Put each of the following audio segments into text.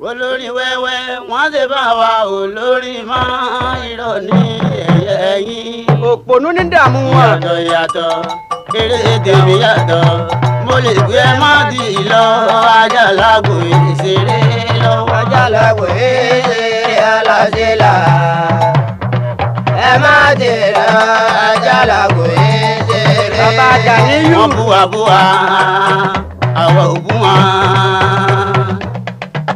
olórin wẹ́wẹ́ wọ́n ti bá wa olórin máa irọ́ ní ẹ̀yẹ yín. òpònú ní dààmú wọn. yàtọ̀ yàtọ̀ eré tèmi yàtọ̀ mo lè gbé ẹ má di ìlọ Àjàlágbo ìṣeré lọ́wọ́. Àjàlágbo ìṣeré aláṣẹ́là ẹ má dèrò Àjàlágbo ìṣeré. bàbá Gàníyù. wọ́n búwa àwọn ò bú wọn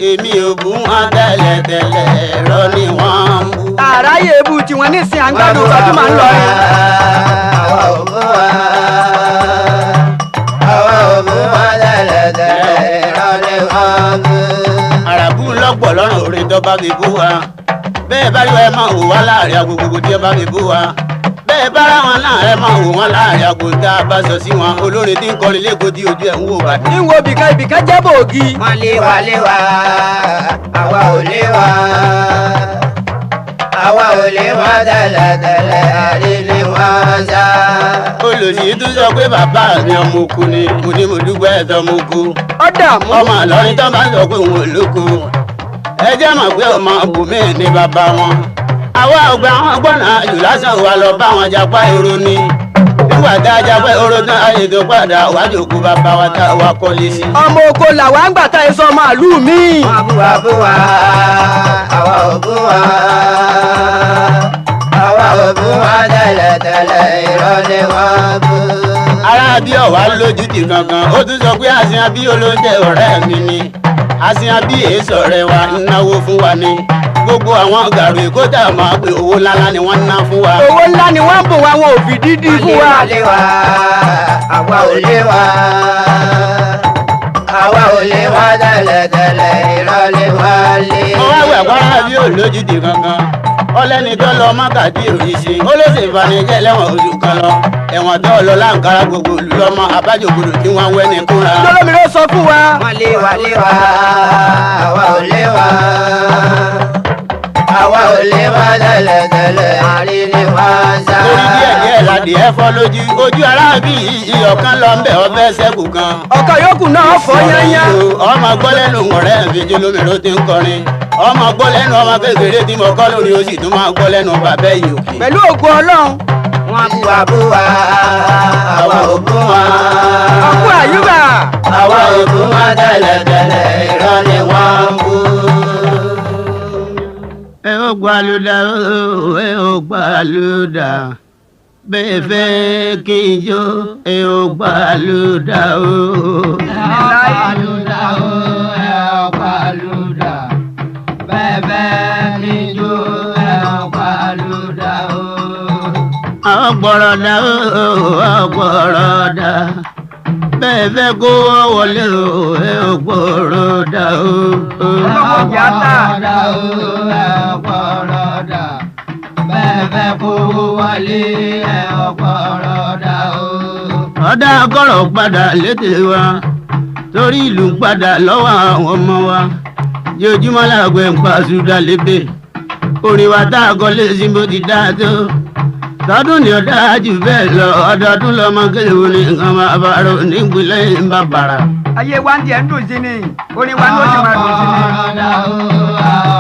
èmi ò bú wọn tẹ́lẹ̀tẹ́lẹ̀ ẹ̀rọ ni wọ́n ń bú. àráyè ebu tiwọn nísìnyí à ń gbádùn ọdún máa ń lọ rẹ. àwa ò bú wọn tẹ́lẹ̀tẹ́lẹ̀ ẹ̀rọ ni wọ́n ń bú. àràbù lọ́pọ̀ lọ́rùn orin tó bá fi bú wa bẹ́ẹ̀ bá yọ ẹ máa wò wá láàrin agogo tí ẹ bá fi bú wa bẹ́ẹ̀ bá ra wọn náà ẹ máa wò wọn láàrin ago tá a bá sọ sí wọn olórin tí ń kọrin lẹ́kọ̀ọ́ tí ojú ẹ̀ ń wò bá. ní wo ibìkan jẹ́ bòógì. wọ́n lé wa àwa ò lé wa tẹ́lẹ̀tẹ́lẹ̀ àrí ni wọ́n sá. olùsí tún sọ pé bàbá mi ọmọ oko ni mo ní mo dúpẹ́ ẹ̀tọ́ mo kú. ọ̀dà mú. ọmọ Ìlọrin tó bá sọ pé òun ò lóko ẹ jẹ́ mọ̀ pé ọmọ bùnmí ní bàbá wọn. àwa ọgbà wọn gbọ́nà jù lásán wa lọ bá wọn japa èrò ni nígbà tá a japa èrò tán ayé tó padà wájú òkú bàbá wa tá a wá kọ́lé sí. ọmọ oko làwa ń gbà tá ẹ sọ màálù mi. wọ́n bú wa àwa ò bú wa tẹ́lẹ̀tẹ́lẹ̀ irọ́ ni wọ́n bú. ará bí ọ̀wá lójú ti kankan ó tún sọ pé àsìá bí olóúnjẹ ọ̀rẹ́ mi ni àsìá bí èso ọ̀rẹ́ wa ń náwó fún wa ni gbogbo àwọn gàrú èkó tá a máa pe owó ńláńlá ni wọ́n ń ná fún wa. owó ńlá ni wọ́n ń bò wá wọn ò fi dídí fún wa. àwa ò lé wa tẹ́lẹ̀tẹ́lẹ̀ irọ́ ni wọ́n lé. mo wá wẹ̀ kọ́ra bí olójú ti kankan ọlẹ́ni tó lọ mọ́kàdí òrìṣẹ́ ó ló sì fanijẹ́ lẹ́wọ̀n oṣù kan lọ ẹ̀wọ̀n tó lọ láǹkárá gbogbo olùlọ́mọ abájòkòrò tí wọ́n wẹ́ ní kúnra. lọ́lọ́mi ló sọ fún wa. wọ́n lé wa àwa ò lé wa tẹ́lẹ̀tẹ́lẹ̀ àrí ni wọ́n sá. torí díẹ̀ ládìí ẹ fọ́ lójú ojú aráàbí iyọ̀ kan lọ ń bẹ̀ ọ fẹ́ sẹ́kù kan. ọkọ yòókù náà fọ́ yányá. ọmọ gbọ́ lẹ́nu ọ̀rẹ́ mi jolómìnira ti ń kọrin ọmọ gbọ́ lẹ́nu ọmọ kékeré tí mo kọ́ lórí o sì tún máa gbọ́ lẹ́nu bàbá yìí òkè. pẹ̀lú ògùn Ọlọ́run. wọ́n bú wa àwa ò bú wa. ọkọ àyùbá. àwa ò bú wa tẹ́lẹ̀tẹ́lẹ̀ irọ́ ni wọ́n ń bú. ẹ ó gbàlódà ẹ ó gbàlódà bẹ́ẹ̀ fẹ́ kí n jó ẹ ó gbàlódà o. ẹ ó gbàlódà ẹ ó gbàlódà bẹ́ẹ̀ fẹ́ kí n jó ẹ ó gbàlódà o. ọgbọ̀rọ̀dà ọgbọ̀rọ̀dà bẹ́ẹ̀ fẹ́ kó wọlé o ẹ ọgbọ̀rọ̀dà o. ọlọ́mọdé ọgbọ̀rọ̀dà bẹ́ẹ̀ fẹ́ kó wọlé ẹ ọgbọ̀rọ̀dà o. ọ̀dà kọ̀rọ̀ padà létè wa torí ìlú ń padà lọ́wọ́ àwọn ọmọ wa jojúmọ́ làgbẹ̀ ń pa ṣúdà lébè orin wa tá a kọ́ lé sí bó ti dáa tó tọdún ni ọdá jù bẹ́ẹ̀ lọ ọdọọdún lọmọ kéwù ní nǹkan máa bá rò nípìnlẹ̀ ìbàbàrà. ayé wa ń tiẹ̀ ń dùn sí ni orin wa ló ṣe máa dùn sí ni.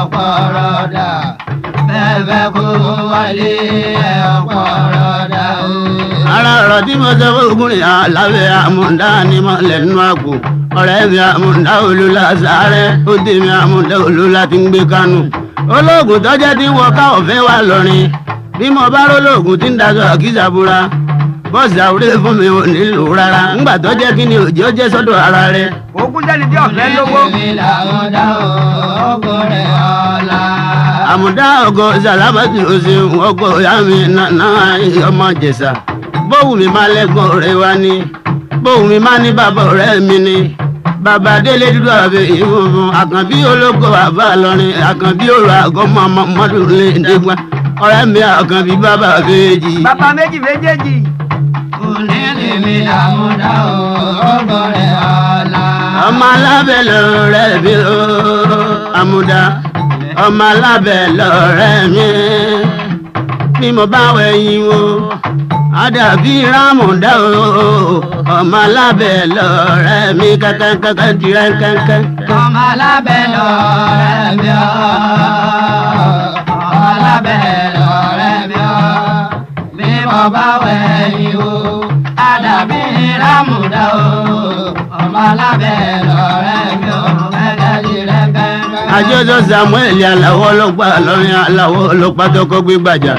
ọ̀pọ̀rọ̀dà bẹ́ẹ̀ fẹ́ kó wálé ọ̀pọ̀rọ̀dà o. ara ọ̀rọ̀ tí mo sọ fún ògùnrin alábẹ́ àmúdá ni mo lẹ́nu àpò ọ̀rẹ́ mi àmúdá olúla sáré ó dé mi àmúdá olúla ti ń gbé kánú olóògùn tọ́jẹ́ tí wọ́n ká ọ̀fẹ́ wà lọ́rin bí mo bá rólóògùn tí ń daṣọ àkísàbúra bọ́ọ̀sì àwúrẹ́ fún mi ò nílò rárá ńgbà tó jẹ́ kí ni òjì ó jẹ́ sọ́dọ̀ ara rẹ̀. ògùn jẹ́ni tí ọ̀fẹ́ lówó. àmúdá ọgọ sàlábàtì òsè ọgọ ìyá mi náà ọmọ jẹ̀sà bóun mi máa lẹ́gbọ̀n rẹ̀ wá ní bóun mi máa ní bàbá ọ̀rẹ́ mi ni bàbá délé dúdú àbẹ ìfúnfún àkànbí ológo bàbá lọrin àkànbí òrò àgọ́mọ mọ́dún lé nígbà ọ̀rẹ́ mi àkànbí bàbá méjì. bàbá méjì méjèèjì. òní ni mi làmúdá ọgbọ rẹ ọ̀la. ọmọ alábẹ́ lọ̀rẹ́ mi o àmúdá ọmọ alábẹ́ lọ̀rẹ́ mi bí mo bá wẹ̀yìn o àdàbí rámùdá o ọmọ alábẹ́ lọ̀rẹ́ mi kankan tirẹ̀ kankan. ọmọ alábẹ́ lọ̀rẹ́ àjọsọ Samuel aláwọ̀ ọlọ́pàá lọ́rin aláwọ̀ ọlọ́pàá tọkọ gbé gbàjà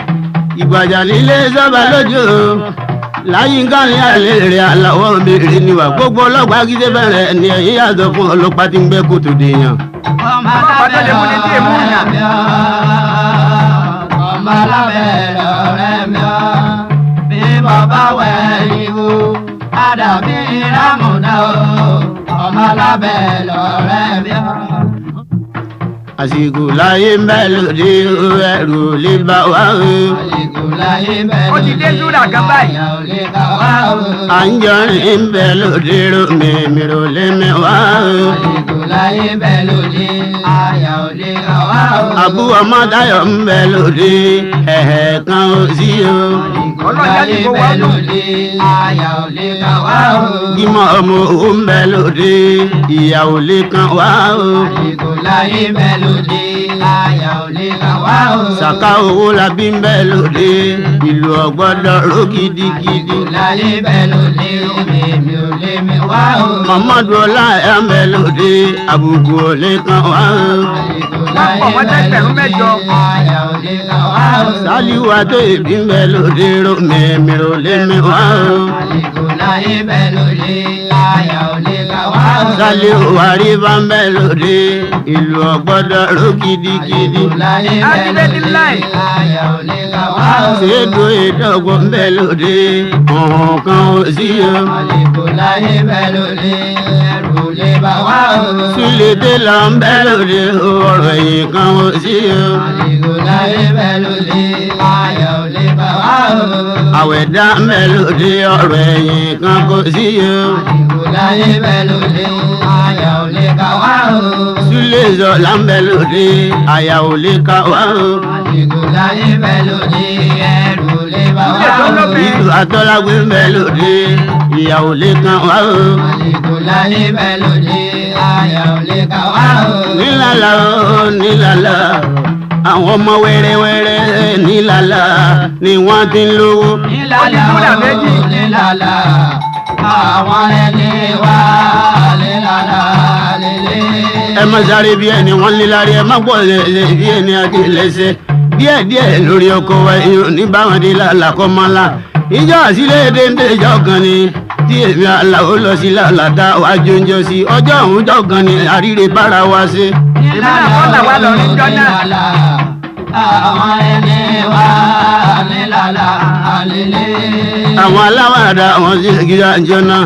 ìgbàjà nílé sọ́ba lójú láyínká ní àlè rẹ̀ aláwọ̀ béèrè níwà gbogbo ọlọ́pàá kí ṣe fẹ́rẹ̀ ní ẹ̀yìn yàtọ̀ fún ọlọ́pàá tí ń gbẹ́ kòtò dèèyàn. ọmọ tó lè mú ní tí èmú yàn. ọmọ alábẹ́ lọ́rẹ́ mi ọ́ bí mo bá wẹ̀ ìwò àdàbí ìrámùdá o ọmọ alábẹ́ lọ́rẹ́ mi ọ́. àsìkò láyé ń bẹ lòdì ẹrù lè bá wa o. àsìkò láyé ń bẹ ó ti dé súrà kan báyìí. ìyá ò lè kà wá o. àǹjọ́rin ń bẹ lòdì mèmìrò lè mẹ́wàá o. àsìkò láyé ń bẹ lòdì àyà ò lè kà wá o. àbúrò ọmọdáyọ̀ ń bẹ lòdì ẹ̀hẹ̀ kan ò sí o. àsìkò láyé ń bẹ lòdì àyà ò lè kà wá o. ìmọ̀ ọmọ òun ń bẹ lòdì ìyà ò lè kan wá o. àsìkò láyé ń bẹ lòdì àyà ò lè kà wá o. sàká owó la bí ń bẹ lòdì ìlú ọgbọ́dọ̀ ró gidigidi. àsìkò láyé ń bẹ lòdì mi ò lè mi wá o. Muhammadu ọláyà ń bẹ lòdì àbùkù ò lè kan wá o. àsìkò láyé ń bẹ ẹgbẹ̀rún mẹ́jọ. lòdì àyà ò lè kà wá o. sálíù àtó ìbí ń bẹ lòdì mèmìrò lè mẹ́wàá o. àsìkò láyé ń bẹ lòdì àyà ò lè kà wá o. sálíù àríwá ń bẹ lòdì ìlú ọgbọ́dọ̀ ró gidigidi. àsìkò láyé ń bẹ lòdì àyà ò lè kà wá o. ṣètò ìdọ́gbọ̀ ń bẹ lòdì ọ̀hún kan ò sí o. àsìkò láyé ń bẹ lòdì ẹrù lè bà wá o. sílẹ̀dẹ̀ là ń bẹ lòdì ọ̀rọ̀ ẹ̀yìn kan ò sí o. àsìkò láyé ń bẹ lòdì àyà ò lè bà wá o. àwẹ̀dá ń bẹ lòdì ọ̀rọ̀ ẹ̀yìn kan kò sí o. àsìkò láyé ń bẹ lòdì àyà ò lè kà wá o. sílẹ̀ zọ̀lá ń bẹ lòdì àyà ò lè ka wá o. àsìkò láyé ń bẹ lòdì ẹrù lè bà wá o. ìlú àtọ́lágbé ń bẹ lòdì ìyà ò lè kan wá o. àsìkò láyé ń bẹ lòdì àyà ò lè kà wá o. nílàlà o nílàlà àwọn ọmọ wẹ́rẹ́wẹ́rẹ́ nílàlà ni wọ́n ti ń lówó. nílàlà o nílàlà àwọn ẹni wá nílàlà lélẹ̀. ẹ má sáré bí ẹni wọ́n lílárí ẹ má pọ̀ lẹ́sẹ̀ bí ẹni àti lẹ́sẹ̀ díẹ̀díẹ̀ lórí ọkọ̀ wa èèyàn ní báwọn dé làkọ́ máa la ìjọ àsílẹ̀ déńdé ìjọ kan ni tí èmi àlàó lọ sí làlàdá wájú ń jọ sí ọjọ́ òun jọ kan ni àríre bára wa ṣe. nílàlà wà lọ níjọ náà. àwọn ẹni wá nílàlà lélẹ̀. àwọn aláwàdà wọn ṣe gíga ìjọ náà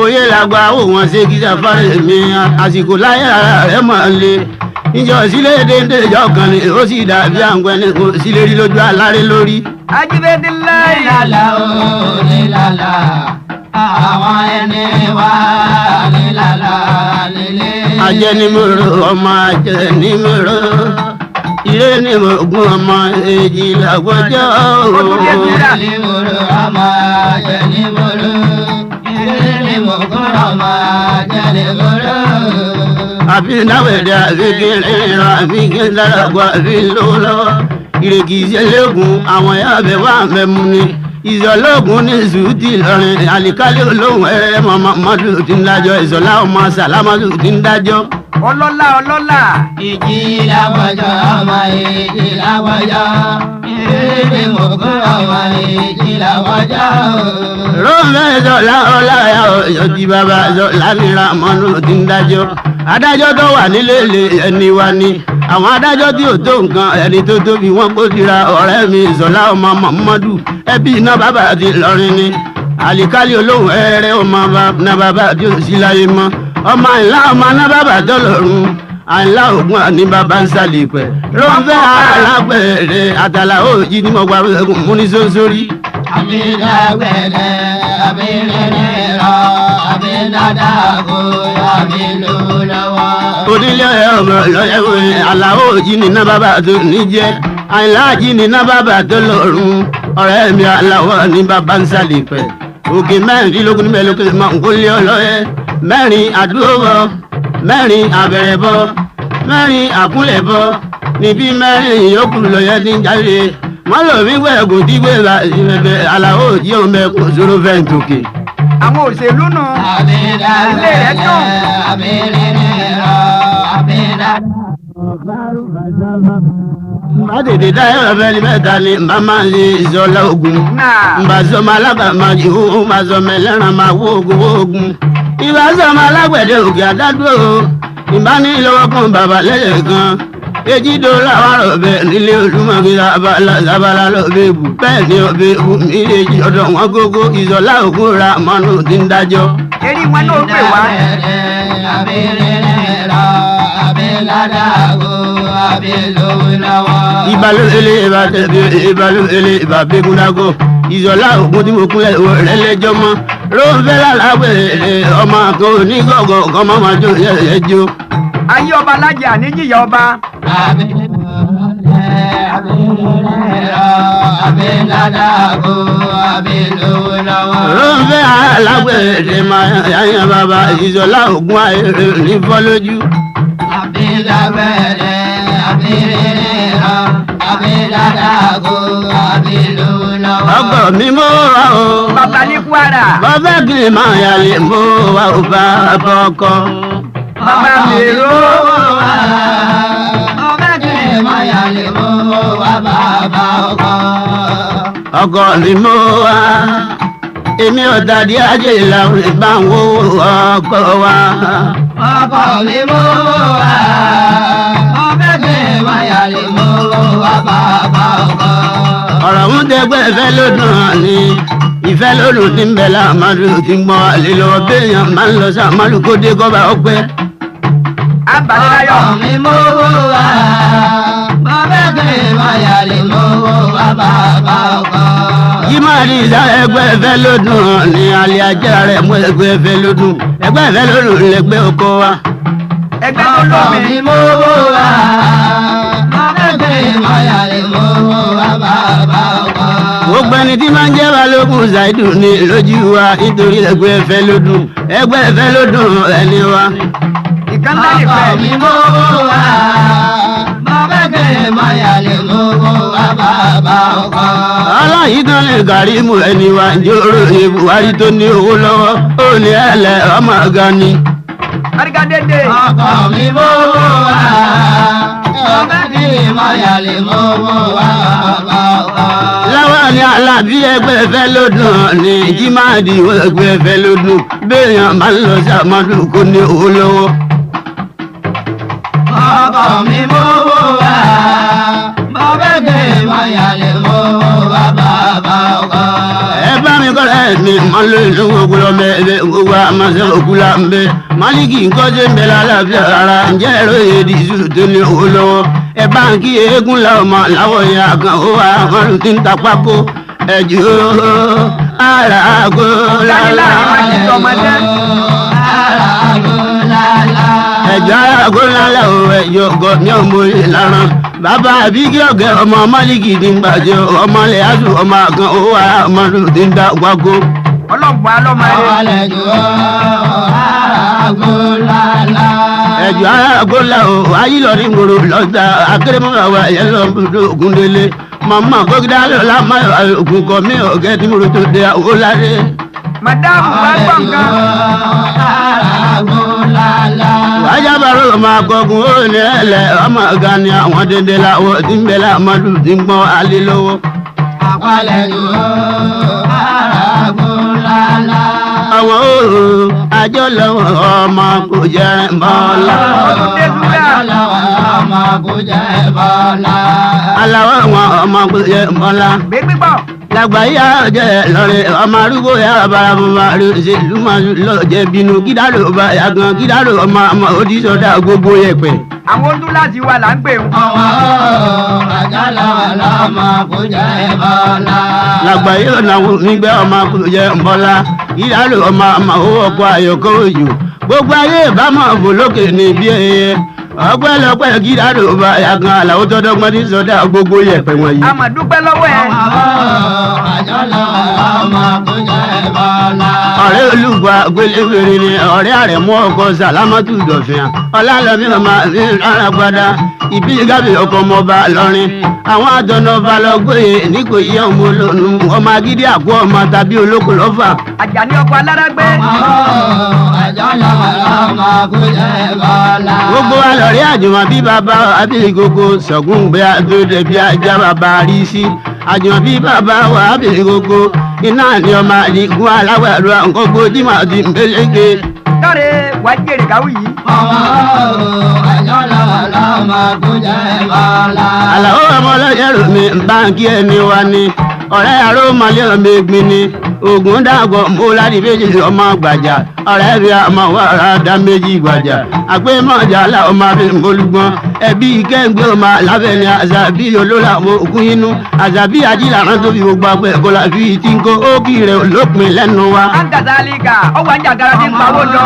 oyè làgbà ó wọn ṣe gíga fárẹ̀ mi àsìkò láyé ara rẹ̀ máa ń le ìjọ sílẹ̀ déńdé ìjọ kan ni ó sì dàbí àǹgbẹ́ ní kò sílẹ̀ rí lójú aláré lórí. ajíbẹ́dẹ́ láì. nílàlà o nílàlà àwọn ẹni wá nílàlà lélẹ̀. ajẹnimọ̀rọ̀ ọmọ ajẹnimọ̀rọ̀ ilé ni mo gún ọmọ èjì làgbọ́jọ́ Jẹnimọ̀rọ̀ ọmọ jẹnimọ̀rọ̀ ilé ni mo gún ọmọ jẹnimọ̀rọ̀. àfi náwẹ̀dẹ̀ àfikẹ́rẹ́ ìran àfikẹ́ dáràgbà àfi lówó lọ́wọ́ ìrèkì ìṣẹ́lẹ̀kùn àwọn yàbẹ̀ wà mẹ́mu ni ìzọlọ́gùn ní sùúrùtì lọ́rin àlìkálẹ̀ olóhùn ẹ̀rẹ́ mọ́mọ́dún ti ń dájọ́ ìzọlá ọmọ sàlámàdù ti ń dájọ́. ọlọ́lá ọlọ́lá. ìjì làwọjọ ọmọ ìjì làwọjọ ilé ni mo gún ọmọ ìjì làwọjọ. rọ́ọ̀mẹ́ zọlá ọláyà ọ̀yọ́ ti bàbá zọlá nira mọ́nú ti ń dájọ́ adájọ́ tó wà nílé ilé ẹni wa ni àwọn adájọ́ tí ò tó nǹkan ẹni tó tóbi wọ́n kó tira ọ̀rẹ́ mi zọlá ọmọ mọ́mọ́dù ẹbí iná bàbá ti lọrin ni àlìkálì olóhùn ẹrẹ ọmọ náà bàbá tí ò sí láyé mọ́ ọmọ àìlá ọmọ náà bàbá tó lọ́rùn àìlá ògùn àní bàbá ń sàlẹ̀ pẹ̀ rọ́ńfẹ́ alápẹ̀rẹ̀ àtàlà òjì ní mọ̀gbà múnisóńsórí. àbídàgbẹ̀dẹ̀ àbídẹ̀dẹ̀ rọ àbídàdàgò àbílòlọ́wọ́. onílé ọmọ lọ́yẹ̀wò àlàó òjì ní náà bàbá tó níjẹ́ àìlá àjì ní náà bàbá tó lọ́rùn ọ̀rẹ́ mi aláwọ̀ ní bàbá ń sàlẹ̀ pẹ̀ òkè mẹ́rìndínlógún níbẹ̀ lókè máa ń kólé ọlọ́yẹ mẹ́rin àdúró bọ mẹ́rin àbẹ̀rẹ̀ bọ mẹ́rin àkúnlẹ̀ bọ níbí mẹ́rin yòókù lọ́yẹ ti ń jáde wọ́n lò mí gbẹ̀gùn tí gbé bẹ̀bẹ̀ aláwọ̀ òjì òun bẹ̀ kó sóró fẹ́ǹtì òkè. àwọn òṣèlú nù. ilé rẹ̀ dùn. àbídàgbẹ̀dẹ̀ àbídẹ̀dẹ̀ rọ àbídàdàgò Mbà tètè táyọ̀ ọ̀fẹ́ ní mẹ́ta ni mbà máa ń ṣe ìṣọ̀lá ogun. Mbà sọmọ alábàámájì òun mbà sọmọ ẹlẹ́ran máa wó ogun. Ìbá sọmọ alágbẹ̀dẹ òkè àdádúró. Ìbá ní lọ́wọ́ kan bàbá lẹ́yìn kan. Ejidó làwọn ọ̀bẹ nílé olúmọ̀gbé sábàlá lọ́bẹ̀ èbù. Bẹ́ẹ̀ ni ọbẹ̀ èbù méjèèjì ọ̀dọ̀ wọn gógó ìṣọ̀lá ogun ra mọ́nù tí ń dájọ́. Eri wọn náà pè wá. Ìbálòlè ìbálòlè ìbàbẹ́gúndágò ìṣọ̀lá ogun tí mo kúnlẹ̀ rẹ̀ lẹ́jọ́ mọ́. Róńfẹ́ lálàgbèrè ọmọ kan onígọ̀gọ̀ kan máa máa jó ẹjọ́. Ayé ọba lájà níjìyà ọba. Róńfẹ́ alágbèrè máa yáyan bàbá ìṣọ̀lá ogun ayé ní fọ́ lójú. Ọkọ mi mú wa o. Bàbá ní Kwara. Bàbá kì í máa yàlè mú wa o bá bọ́kọ. Bàbá mi ró. Bàbá kì í máa yàlè mú wa bàbá ọkọ. Ọkọ mi mú wa. Èmi ọ̀tá di ajé làwọn ìbá ń wo ọkọ wa. Ọkọ mi mú wa. Bàbá kì í máa yàlè mú wa bàbá ọkọ. Ọ̀rọ̀ ń tẹgbẹ́ ìfẹ́ lódùn ni ìfẹ́ lódùn tí ń bẹ láàmàlù tí ń gbọ́n àlè lọ́wọ́ béèyàn máa ń lọ sàmàlù kó dé kọ́ba ọpẹ́. Abàdélayọ̀. Ọkọ mi mú wa. Bàbá kì í máa yàlè mú wa bàbá ọkọ. Yìí máa ní ìdá ẹgbẹ́ ìfẹ́ lódùn ni alẹ́ ajá rẹ̀ mú ẹgbẹ́ ìfẹ́ lódùn. Ẹgbẹ́ ìfẹ́ lódùn lẹgbẹ́ oko wa. Ẹgbẹ́ tó Ọkọ lómi. mi mú wa. Bàbá kì í máa yàlè mú wa bàbá ọkọ. Gbogbo ẹni tí máa ń jẹ́ balógun ṣáìdù ni lójú wa nítorí ẹgbẹ́ ìfẹ́ lódùn. Ẹgbẹ́ ìfẹ́ lódùn ẹni wa. Ìkànnì Ọkọ ìfẹ́. mi mú wa. Bàbá kì í máa yàlè mú wa bàbá ọkọ. Ọlọ́yìn kan lè kárí mú ẹni wa jòrò Buhari tó ní owó lọ́wọ́ ó ní ẹlẹ́ ọmọ gan ni. Àríkà dédé. Ọkọ mi mú wa. Bàbá kì í máa yàlè mú wa bàbá ọkọ. Lọ́wọ́ ni Alábí ẹgbẹ́ ìfẹ́ lódùn ni Jímáàdì ẹgbẹ́ ìfẹ́ lódùn béèyàn máa ń lọ sí àmọ́dù kó ní owó lọ́wọ́. Ọkọ mi mú wa. Bàbá kì í máa yàlè mú wa bàbá ọkọ. Ẹ bá mi kọ́ ẹ̀ mi máa ń lo ìlú gbogbo ọmọ ẹgbẹ́ gbogbo àmọ́sẹ́ òkú là ń bẹ. Málíkì nǹkan ṣe ń bẹ lálàáfíà rárá ǹjẹ́ ẹ̀rọ èdè ìṣù tó ní owó lọ́wọ́. Ẹ bá ń kí eégún la ọmọ láwọ̀ ya kan ó wà àwọn tí ń ta pákó. Ẹ̀jú ara àgọ́ lálá. Ẹ̀jọ̀ ara àgọ́ lálá o ẹ̀jọ̀ ọgọ́ ní ọmọ orí lára. Bàbá àbíkí ọ̀gẹ́ ọmọ Málíkì ti ń gbàjẹ́ ọmọ ilẹ̀ àdùn ọmọ àgàn ó wà ọmọ tí ń ta pákó. Ọlọ́gbọ̀n alọ́mọ rẹ̀. Ẹ̀jọ̀ ara àgọ́lá o ayílọ́rí gbòòrò lọ́jà akérèmọ́ra wa ẹ̀yẹ lọ́dún Ògúndélé. Màmá kókìdá lọ́la máa ògùn kọ́ mi ọ̀gẹ́ tí mo rò tó dé owó láre. Màdáàmù bá gbọ̀ngàn. Wájà bàrò máa kọkùn ó ní ẹlẹ́ ọmọ ọ̀gá ni àwọn dédé láwọ̀ tí ń bẹ láàmọ́dù tí ń gbọ́n alẹ́ lọ́wọ́. Àwọn òòrùn àjọ lọ́wọ́ ọmọ kò jẹ́ bọ́lá. Aláwọ̀ àwọn ọmọ kò jẹ́ bọ́lá. Gbégbígbọ̀. Lágbàáyé àjẹ́ lọ́rẹ̀ ọmọ arúgbó yàrá bára mo máa rí ṣe ìlú máa lọ́jẹ́ bínú kídàrò ọba yàgàn kídàrò ọmọ ọmọ òdìsọ́dá gbogbo yẹpẹ̀. Àwọn ojú láti wà là ń pè wọ́n. Lágbàáyé ọ̀nà àwọn onígbẹ́ ọmọ kò jẹ́ bọ́lá kídàrò ọmọ ọmọ owó ọkọ̀ ayọ̀kọ́ òjò gbogbo ayé ìbámu ọ̀bùn lókè ní bí ẹyẹ ọpẹ́lọpẹ́ kídàrò ọba yàgàn àlàó tọ́dọ́gbọ́n ní sọ́dá gbogbo yẹpẹ̀ wọ̀nyí. A mà dúpẹ́ lọ́wọ́ ẹ. Ọ̀rẹ́ olùgbà gbélé-wèrè ni ọ̀rẹ́ àrẹ̀mú ọkọ̀ sàlámọ́tù dọ̀fìn ọlálọ́mí ọmọ mi rárá padà ìbí gábì ọkọ̀ ọmọọba lọ́rin àwọn àjọ̀nàba lọ gbóyè ní kò yẹ ọmọ olóòlù ọmọ agídí àpò ọmọ tàbí olóko lọ́fà. Àjàní ọkọ̀ alárágbé. Gbogbo wa lọ ọ̀rẹ́ àjùmọ̀bí bàbá abirigogo Ṣọ̀gún gbé adóde bí ajá bàbá rí sí àjùmọ̀bí bàbá wa abirigogo iná ni ọmọ àdìgún aláwẹ̀ ẹ̀rọ nǹkan gbòdì máa di mbélégé. lọ́rẹ̀ wá jèrè káwù yìí. àlàó ọmọ ọlọ́jẹ̀rù mi báńkì ẹni wa ni ọ̀rẹ́ àrò mọ́lẹ́ ọmọ ẹgbin ni ogun dàgbọ́ mọ́ládì méjì ọmọ gbàjà ọ̀rẹ́ bí ọmọ wàrà dá méjì gbàjà àgbẹ̀ mọ̀jà là ọmọ abẹ́mọ́lúgbọ́n ẹbí kẹ́ńgbẹ́ ọmọ alábẹ́ni àzàbí olóla òkun inú àzàbí ajílàrán tó fi gbogbo àgbẹ̀ kọlá fi ti ń kó ókì rẹ̀ lópin lẹ́nu wa. à ń gàdá lígà ọwọ́ ajá gara ti ń pawó lọ.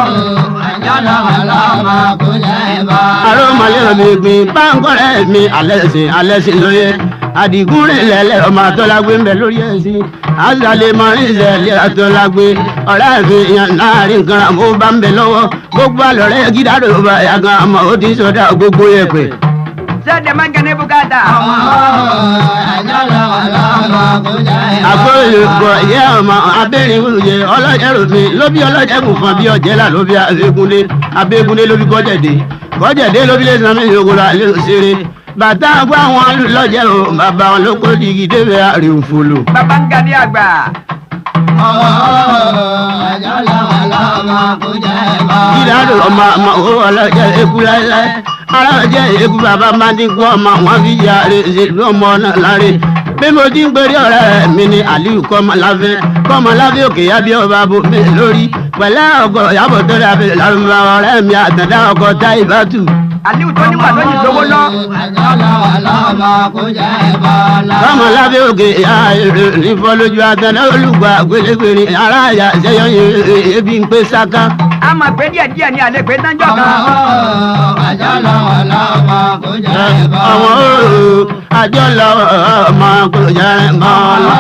àrò mọ́lẹ́ ọmọ ẹgbin báńkọ́rẹ́ mi alẹ́sìn lóye àdìgún rìn lẹ́lẹ́ ọmọ àtọ́lágbé ń bẹ lórí ẹ̀sìn àzàlẹ̀ mọ́rin ìṣẹ̀lẹ̀ àtọ́lágbé ọ̀rẹ́ mi yàn láàrin nǹkan àmọ́ bá ń bẹ lọ́wọ́ gbogbo àlọ́rẹ́ gídárò bá yàgàn àmọ́ ó ti sọdá gbogbo yẹpẹ̀. sẹ́dẹ̀ máa ń gẹ́ ní bùkátà. àgbọ̀yọ̀ yẹ ọmọ abẹ́rin wúlùyẹ ọlọ́jẹ̀rù mi ló bí ọlọ́jẹ̀kùn fún bí ọ̀jẹ̀là ló bí abẹ́gúndé ló bí kọ́jẹ̀dé ló bí lẹ́sìn àmì ìyókòrò àlẹ́ òṣèré bàtà àgbà àwọn alùlọ́jẹ̀ o bàbá wọn ló kó dìgì débẹ̀ àrùn fòlò. bàbá ń ga ní àgbà. ìdádò ọmọ owó ọlọ́jẹ̀ eku láéláé alájẹ̀ eku bàbá máa dín kú ọmọ wọn fi yà ṣèlú ọmọ náà láre bí mo ti ń pèrè ọ̀rẹ́ mi ni Aliu kọ́mọláfẹ́ òkè yá bí ọba bò mí lórí pẹ̀lẹ́ ọgọ́ ìyàbọ̀ tó rẹ̀ abẹ́rẹ́ lárúbá ọ̀rẹ́ mi àtàndá ọkọ̀ Táíbátù. Aliu tó nígbà tó yìí lówó lọ. kọ́mọláfẹ́ òkè yá èrè nífọ̀ lójú àtàndá olùgbà gbélégbèrè ará àyà ṣẹ́yọ́ ebi ń pé sáká. a máa gbé díẹ̀ ní alẹ́ gbé tánjọ́ kan. ọmọ ooo àjọ lọ́wọ́ ọmọ kò jẹ́ mọ́lá.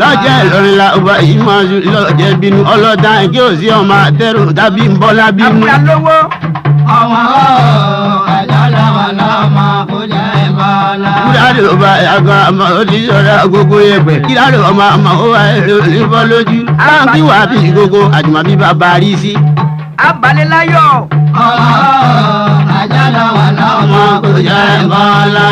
lọ́jọ́ Ìlọrin la ọba yìí máa ń lọ́jọ́ bínú ọlọ́dà kí o sí ọmọ àtẹrù tàbí ń bọ́lá bínú. àbúrò lówó. kúrádì ọba àgbà ọmọ oníṣọ́ra gbogbo yẹpẹ̀ kíláàdì ọmọ ọwọ́ ìfọ́ lójú. báńkì wà bí gbogbo àjùmọ̀bí bàbá rí sí. abalẹ́láyọ̀. ọmọ kò jẹ́ mọ́lá.